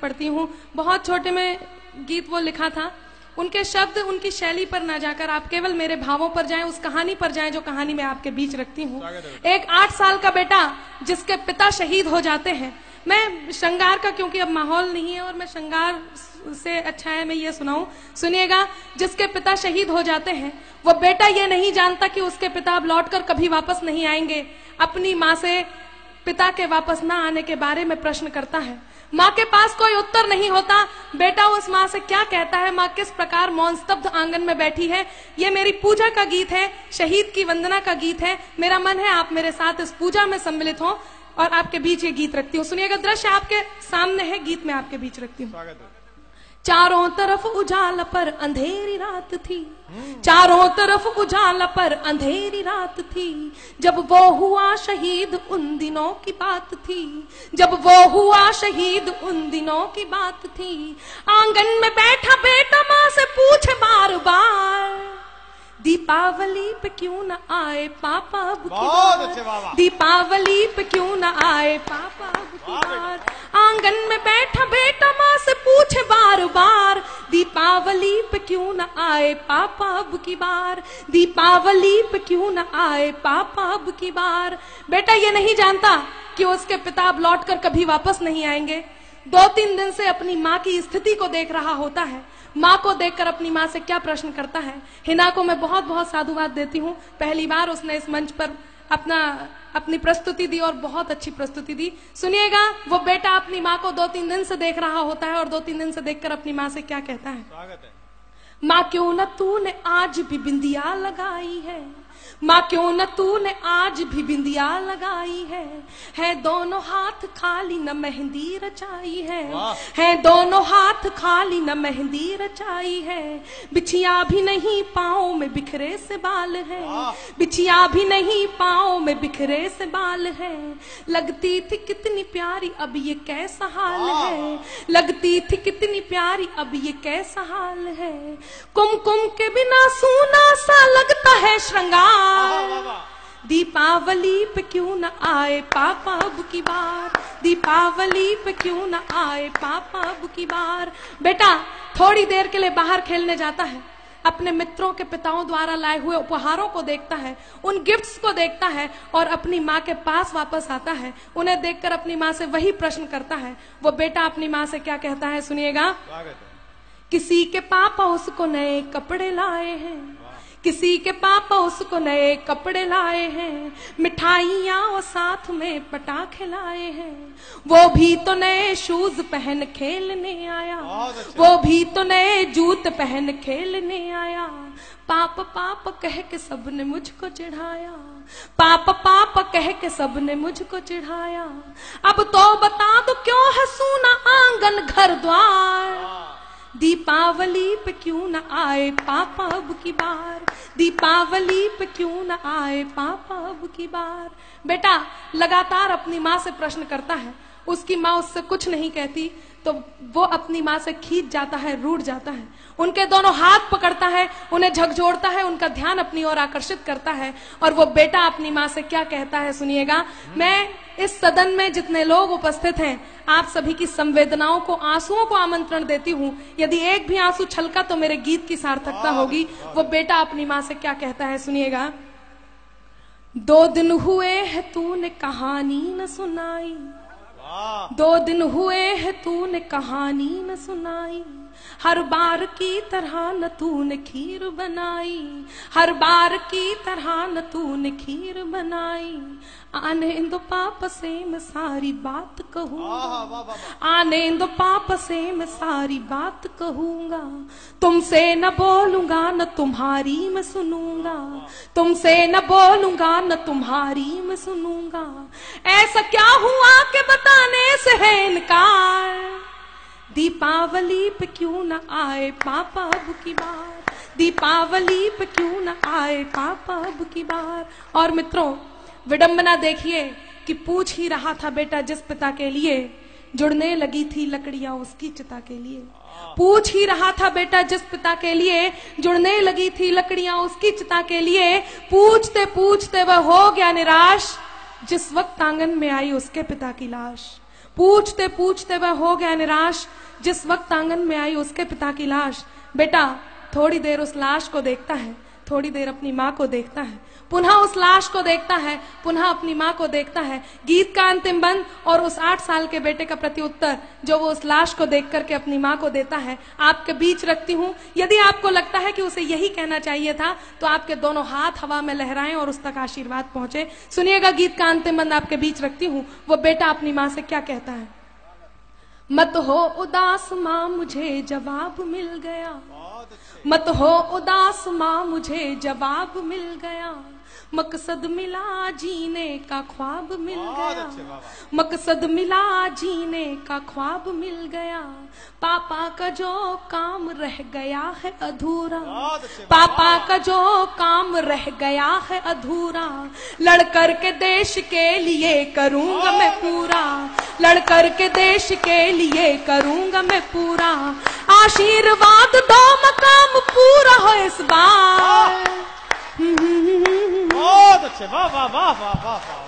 पढ़ती हूँ। बहुत छोटे में गीत वो लिखा था। उनके शब्द, उनकी शैली पर ना जाकर आप केवल मेरे भावों पर जाएं, उस कहानी पर जाएं जो कहानी मैं आपके बीच रखती हूँ। एक 8 साल का बेटा जिसके पिता शहीद हो जाते हैं। मैं श्रृंगार का, क्योंकि अब माहौल नहीं है और मैं श्रृंगार से अच्छा है मैं ये सुनाऊं, सुनिएगा। जिसके पिता शहीद हो जाते हैं, वो बेटा ये नहीं जानता कि उसके पिता अब लौटकर कभी वापस नहीं आएंगे। अपनी माँ से पिता के वापस ना आने के बारे में प्रश्न करता है। माँ के पास कोई उत्तर नहीं होता। बेटा उस माँ से क्या कहता है, माँ किस प्रकार मौन स्तब्ध आंगन में बैठी है। ये मेरी पूजा का गीत है, शहीद की वंदना का गीत है। मेरा मन है आप मेरे साथ इस पूजा में सम्मिलित हो और आपके बीच ये गीत रखती हूँ। सुनिएगा, दृश्य आपके सामने है, गीत में आपके बीच रखती हूँ। चारों तरफ उजाला पर अंधेरी रात थी, चारों तरफ उजाला पर अंधेरी रात थी। जब वो हुआ शहीद उन दिनों की बात थी, जब वो हुआ शहीद उन दिनों की बात थी। आंगन में बैठा बेटा माँ से पूछे बार बार, दीपावली पे क्यों न आए पापा अब की बार, दीपावली पे क्यों न आए पापा अब की बार। आंगन में बैठा बेटा माँ से पूछे बार बार, दीपावली पे क्यों न आए पापा अब की बार, दीपावली पे क्यों न आए पापा अब की बार। बेटा ये नहीं जानता कि उसके पिता अब लौटकर कभी वापस नहीं आएंगे। 2-3 दिन से अपनी माँ की स्थिति को देख रहा होता है। माँ को देखकर अपनी माँ से क्या प्रश्न करता है। हिना को मैं बहुत बहुत साधुवाद देती हूँ। पहली बार उसने इस मंच पर अपनी प्रस्तुति दी और बहुत अच्छी प्रस्तुति दी। सुनिएगा, वो बेटा अपनी माँ को 2-3 दिन से देख रहा होता है और 2-3 दिन से देखकर अपनी माँ से क्या कहता है। स्वागत है। माँ क्यों न तूने आज भी बिंदिया लगाई है, माँ क्यों न तूने आज भी बिंदिया लगाई है दोनों हाथ खाली न मेहंदी रचाई है दोनों हाथ खाली न मेहंदी रचाई है। बिछिया भी नहीं पाँव में बिखरे से बाल है, बिछिया भी नहीं पाँव में बिखरे से बाल है। लगती थी कितनी प्यारी अब ये कैसा हाल है, लगती थी कितनी प्यारी अब ये कैसा हाल है। कुमकुम के बिना सूना सा लगता है श्रृंगार, दीपावली पे क्यों न आए पापा अब की बार, दीपावली पे क्यों न आए पापा अब की बार। बेटा थोड़ी देर के लिए बाहर खेलने जाता है, अपने मित्रों के पिताओं द्वारा लाए हुए उपहारों को देखता है, उन गिफ्ट्स को देखता है और अपनी माँ के पास वापस आता है। उन्हें देखकर अपनी माँ से वही प्रश्न करता है। वो बेटा अपनी माँ से क्या कहता है, सुनिएगा। किसी के पापा उसको नए कपड़े लाए हैं, किसी के पापा उसको नए कपड़े लाए हैं, मिठाइयाँ और साथ में पटाखे लाए हैं। वो भी तो नए शूज पहन खेलने आया, वो भी तो नए जूते पहन खेलने आया। पाप पाप कह के सबने मुझको चिढ़ाया, पाप पाप कह के सबने मुझको चिढ़ाया। अब तो बता दो क्यों है सूना आंगन घर द्वार, दीपावली पे क्यों न आए पापा अब की बार, दीपावली पे क्यों न आए पापा अब की बार। बेटा लगातार अपनी माँ से प्रश्न करता है। उसकी माँ उससे कुछ नहीं कहती तो वो अपनी माँ से खींच जाता है, रूठ जाता है। उनके दोनों हाथ पकड़ता है, उन्हें झकझोरता है, उनका ध्यान अपनी ओर आकर्षित करता है। और वो बेटा अपनी माँ से क्या कहता है, सुनिएगा। मैं इस सदन में जितने लोग उपस्थित हैं, आप सभी की संवेदनाओं को, आंसुओं को आमंत्रण देती हूँ। यदि एक भी आंसू छलका तो मेरे गीत की सार्थकता होगी। वो बेटा अपनी माँ से क्या कहता है, सुनिएगा। 2 दिन हुए है तूने कहानी न सुनाई, 2 दिन हुए है तूने कहानी न सुनाई। हर बार की तरह न तूने खीर बनाई, हर बार की तरह न तूने खीर बनाई। आने दो पाप से मैं सारी बात कहूँगा, आने दो पाप से मैं सारी बात कहूँगा। तुमसे न बोलूंगा न तुम्हारी मैं सुनूंगा, तुमसे न बोलूंगा न तुम्हारी मैं सुनूंगा। ऐसा क्या हुआ कि बताने से है इनकार, दीपावली पे क्यों न आए पापा अब की बार, दीपावली पे क्यों न आए पापा अब की बार। और मित्रों विडंबना देखिए कि पूछ ही रहा था बेटा जिस पिता के लिए, जुड़ने लगी थी लकड़ियां उसकी चिता के लिए। पूछ ही रहा था बेटा जिस पिता के लिए, जुड़ने लगी थी लकड़ियां उसकी चिता के लिए। पूछते पूछते वह हो गया निराश, जिस वक्त आंगन में आई उसके पिता की लाश। पूछते पूछते वह हो गया निराश। जिस वक्त आंगन में आई उसके पिता की लाश। बेटा थोड़ी देर उस लाश को देखता है, थोड़ी देर अपनी माँ को देखता है, पुनः उस लाश को देखता है, पुनः अपनी माँ को देखता है। गीत का अंतिम बंद और उस 8 साल के बेटे का प्रति उत्तर जो वो उस लाश को देख करके अपनी माँ को देता है, आपके बीच रखती हूँ। यदि आपको लगता है कि उसे यही कहना चाहिए था तो आपके दोनों हाथ हवा में लहराएं और उस तक आशीर्वाद पहुंचे। सुनिएगा गीत का अंतिम बंद आपके बीच रखती हूँ, वो बेटा अपनी माँ से क्या कहता है। मत हो उदास माँ मुझे जवाब मिल गया, मत हो उदास माँ मुझे जवाब मिल गया, मकसद मिला जीने का ख्वाब मिल गया, मकसद मिला जीने का ख्वाब मिल गया। पापा का जो काम रह गया है अधूरा, पापा का जो काम रह गया है अधूरा, लड़कर के देश के लिए करूंगा मैं पूरा, लड़कर के देश के लिए करूंगा मैं पूरा। आशीर्वाद दो मकाम पूरा हो इस बार। बहुत अच्छे, वाह वाह वाह वाह वाह।